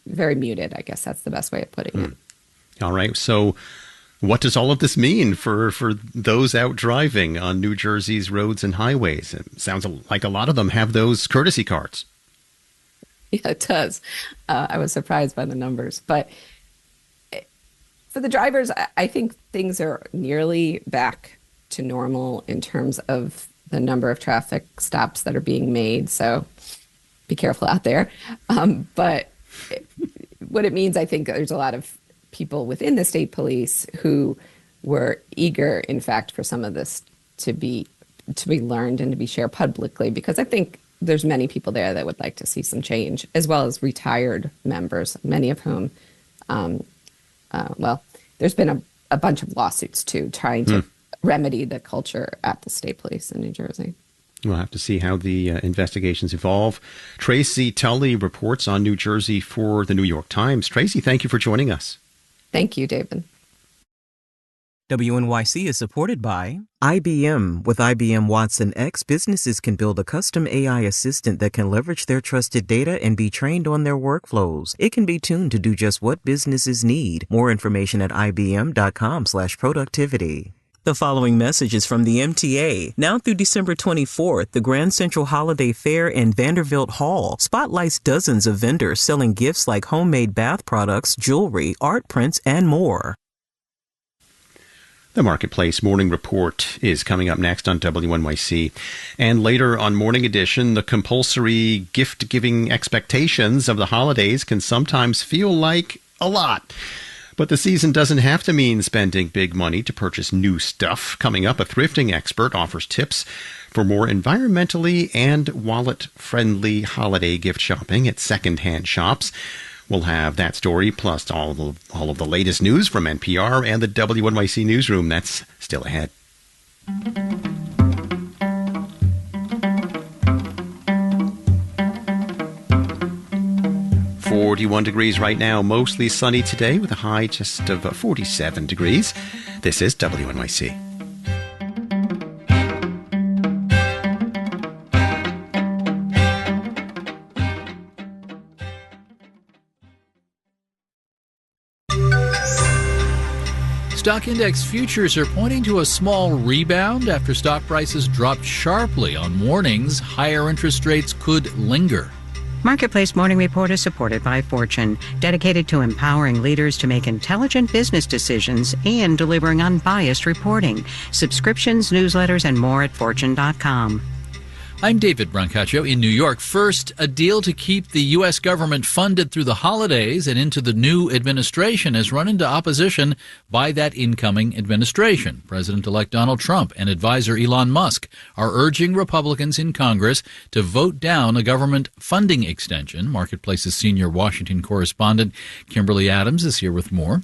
very muted. I guess that's the best way of putting it. All right. So what does all of this mean for those out driving on New Jersey's roads and highways? It sounds like a lot of them have those courtesy cards. Yeah, it does. I was surprised by the numbers. But for the drivers, I think things are nearly back to normal in terms of the number of traffic stops that are being made. So be careful out there. But what it means, I think there's a lot of people within the state police who were eager, in fact, for some of this to be learned and to be shared publicly, because I think there's many people there that would like to see some change, as well as retired members, many of whom, there's been a bunch of lawsuits too, trying to remedy the culture at the state police in New Jersey. We'll have to see how the investigations evolve. Tracy Tully reports on New Jersey for the New York Times. Tracy, thank you for joining us. Thank you, David. WNYC is supported by IBM. With IBM Watson X, businesses can build a custom AI assistant that can leverage their trusted data and be trained on their workflows. It can be tuned to do just what businesses need. More information at ibm.com/productivity. The following message is from the MTA. Now through December 24th, the Grand Central Holiday Fair in Vanderbilt Hall spotlights dozens of vendors selling gifts like homemade bath products, jewelry, art prints, and more. The Marketplace Morning Report is coming up next on WNYC. And later on Morning Edition, the compulsory gift-giving expectations of the holidays can sometimes feel like a lot. But the season doesn't have to mean spending big money to purchase new stuff. Coming up, a thrifting expert offers tips for more environmentally and wallet-friendly holiday gift shopping at secondhand shops. We'll have that story, plus all of the latest news from NPR and the WNYC Newsroom. That's still ahead. 41 degrees right now, mostly sunny today with a high just of 47 degrees. This is WNYC. Stock index futures are pointing to a small rebound after stock prices dropped sharply on warnings higher interest rates could linger. Marketplace Morning Report is supported by Fortune, dedicated to empowering leaders to make intelligent business decisions and delivering unbiased reporting. Subscriptions, newsletters, and more at Fortune.com. I'm David Brancaccio in New York. First, a deal to keep the U.S. government funded through the holidays and into the new administration has run into opposition by that incoming administration. President-elect Donald Trump and advisor Elon Musk are urging Republicans in Congress to vote down a government funding extension. Marketplace's senior Washington correspondent Kimberly Adams is here with more.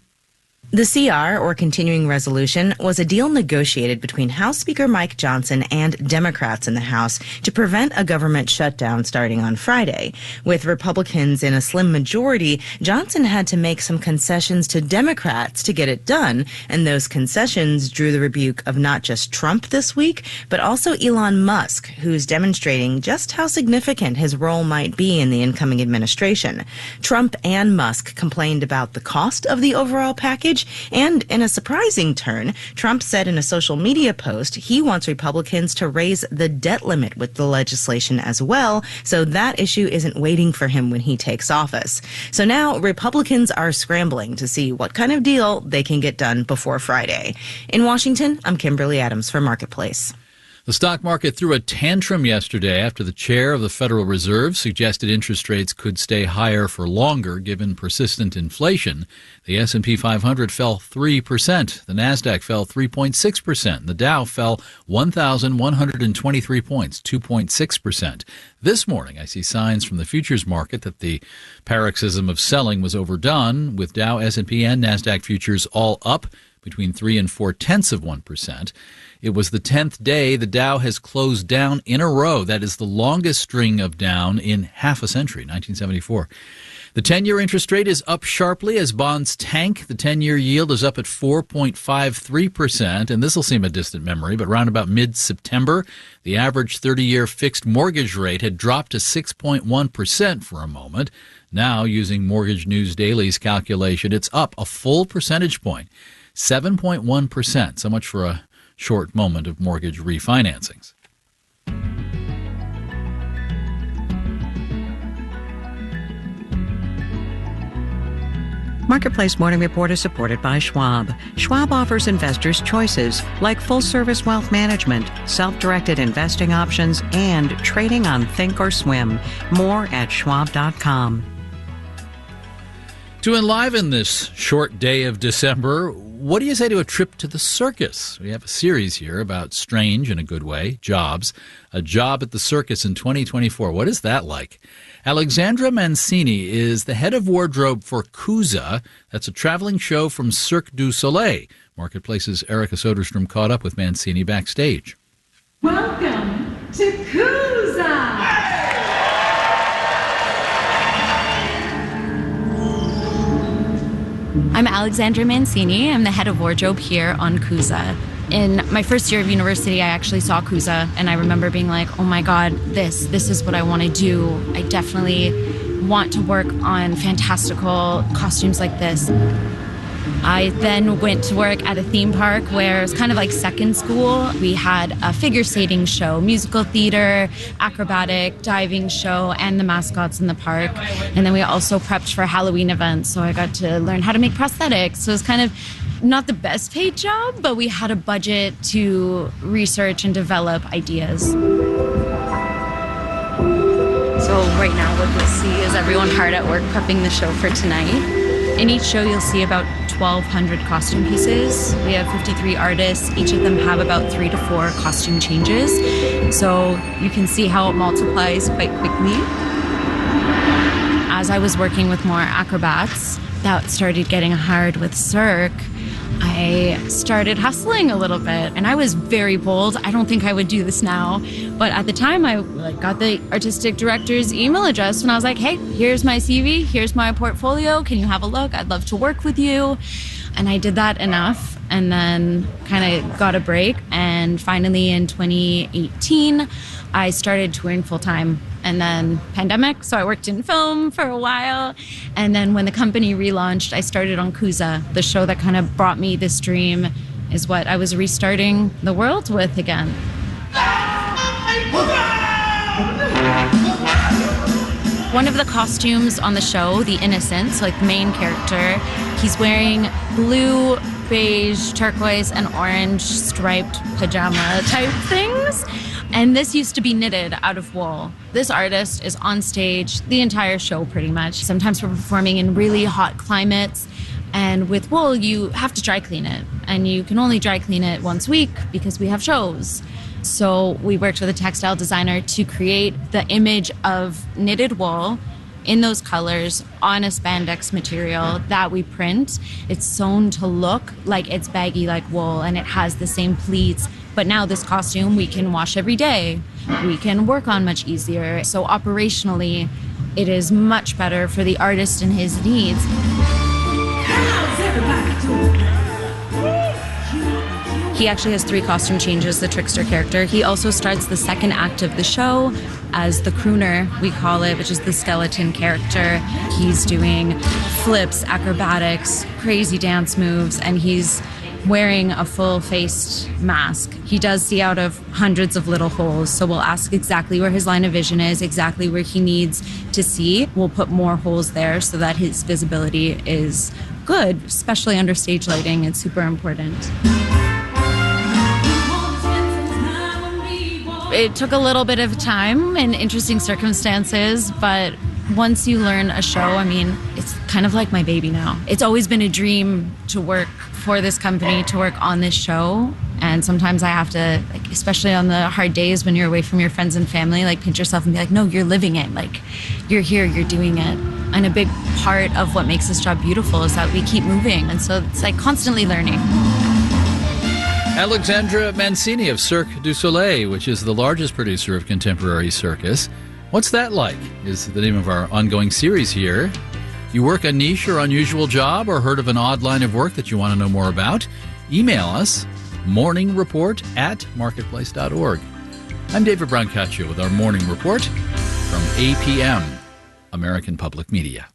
The CR, or continuing resolution, was a deal negotiated between House Speaker Mike Johnson and Democrats in the House to prevent a government shutdown starting on Friday. With Republicans in a slim majority, Johnson had to make some concessions to Democrats to get it done, and those concessions drew the rebuke of not just Trump this week, but also Elon Musk, who's demonstrating just how significant his role might be in the incoming administration. Trump and Musk complained about the cost of the overall package, and in a surprising turn, Trump said in a social media post he wants Republicans to raise the debt limit with the legislation as well, so that issue isn't waiting for him when he takes office. So now Republicans are scrambling to see what kind of deal they can get done before Friday. In Washington, I'm Kimberly Adams for Marketplace. The stock market threw a tantrum yesterday after the chair of the Federal Reserve suggested interest rates could stay higher for longer given persistent inflation. The S&P 500 fell 3%. The Nasdaq fell 3.6%. The Dow fell 1,123 points, 2.6%. This morning, I see signs from the futures market that the paroxysm of selling was overdone, with Dow, S&P, and Nasdaq futures all up between 3 and 0.4%. It was the 10th day the Dow has closed down in a row. That is the longest string of down in half a century, 1974. The 10-year interest rate is up sharply as bonds tank. The 10-year yield is up at 4.53%, and this will seem a distant memory, but around about mid-September, the average 30-year fixed mortgage rate had dropped to 6.1% for a moment. Now, using Mortgage News Daily's calculation, it's up a full percentage point, 7.1%. So much for a short moment of mortgage refinancings. Marketplace Morning Report is supported by Schwab. Schwab offers investors choices like full-service wealth management, self-directed investing options, and trading on Think or Swim. More at schwab.com. To enliven this short day of December, what do you say to a trip to the circus? We have a series here about strange, in a good way, jobs. A job at the circus in 2024. What is that like? Alexandra Mancini is the head of wardrobe for Cusa. That's a traveling show from Cirque du Soleil. Marketplace's Erica Soderstrom caught up with Mancini backstage. Welcome to Cusa! I'm Alexandra Mancini. I'm the head of wardrobe here on Cusa. In my first year of university, I actually saw Cusa, and I remember being like, oh my God, this is what I want to do. I definitely want to work on fantastical costumes like this. I then went to work at a theme park where it was kind of like second school. We had a figure skating show, musical theater, acrobatic, diving show, and the mascots in the park. And then we also prepped for Halloween events, so I got to learn how to make prosthetics. So it was kind of not the best paid job, but we had a budget to research and develop ideas. So right now what you'll see is everyone hard at work prepping the show for tonight. In each show you'll see about 1,200 costume pieces. We have 53 artists. Each of them have about 3 to 4 costume changes. So you can see how it multiplies quite quickly. As I was working with more acrobats that started getting hard with Cirque, I started hustling a little bit, and I was very bold. I don't think I would do this now, but at the time I got the artistic director's email address, and I was like, hey, here's my CV, here's my portfolio, can you have a look? I'd love to work with you. And I did that enough, and then kind of got a break, and finally in 2018 I started touring full-time. And then pandemic, so I worked in film for a while. And then when the company relaunched, I started on Cusa. The show that kind of brought me this dream is what I was restarting the world with again. One of the costumes on the show, the Innocent, like the main character, he's wearing blue, beige, turquoise, and orange striped pajama type things. And this used to be knitted out of wool. This artist is on stage the entire show pretty much. Sometimes we're performing in really hot climates. And with wool, you have to dry clean it. And you can only dry clean it once a week because we have shows. So we worked with a textile designer to create the image of knitted wool in those colors on a spandex material that we print. It's sewn to look like it's baggy like wool, and it has the same pleats. But now this costume we can wash every day. We can work on much easier. So operationally, it is much better for the artist and his needs. How's everybody doing? He actually has 3 costume changes, the trickster character. He also starts the second act of the show as the crooner, we call it, which is the skeleton character. He's doing flips, acrobatics, crazy dance moves, and he's wearing a full-faced mask. He does see out of hundreds of little holes, so we'll ask exactly where his line of vision is, exactly where he needs to see. We'll put more holes there so that his visibility is good, especially under stage lighting. It's super important. It took a little bit of time and interesting circumstances, but once you learn a show, I mean, it's kind of like my baby now. It's always been a dream to work for this company, to work on this show. And sometimes I have to, like, especially on the hard days when you're away from your friends and family, like pinch yourself and be like, no, you're living it. Like, you're here, you're doing it. And a big part of what makes this job beautiful is that we keep moving. And so it's like constantly learning. Alexandra Mancini of Cirque du Soleil, which is the largest producer of contemporary circus. What's That Like is the name of our ongoing series here. You work a niche or unusual job or heard of an odd line of work that you want to know more about? Email us, morningreport@marketplace.org. I'm David Brancaccio with our Morning Report from APM. American Public Media.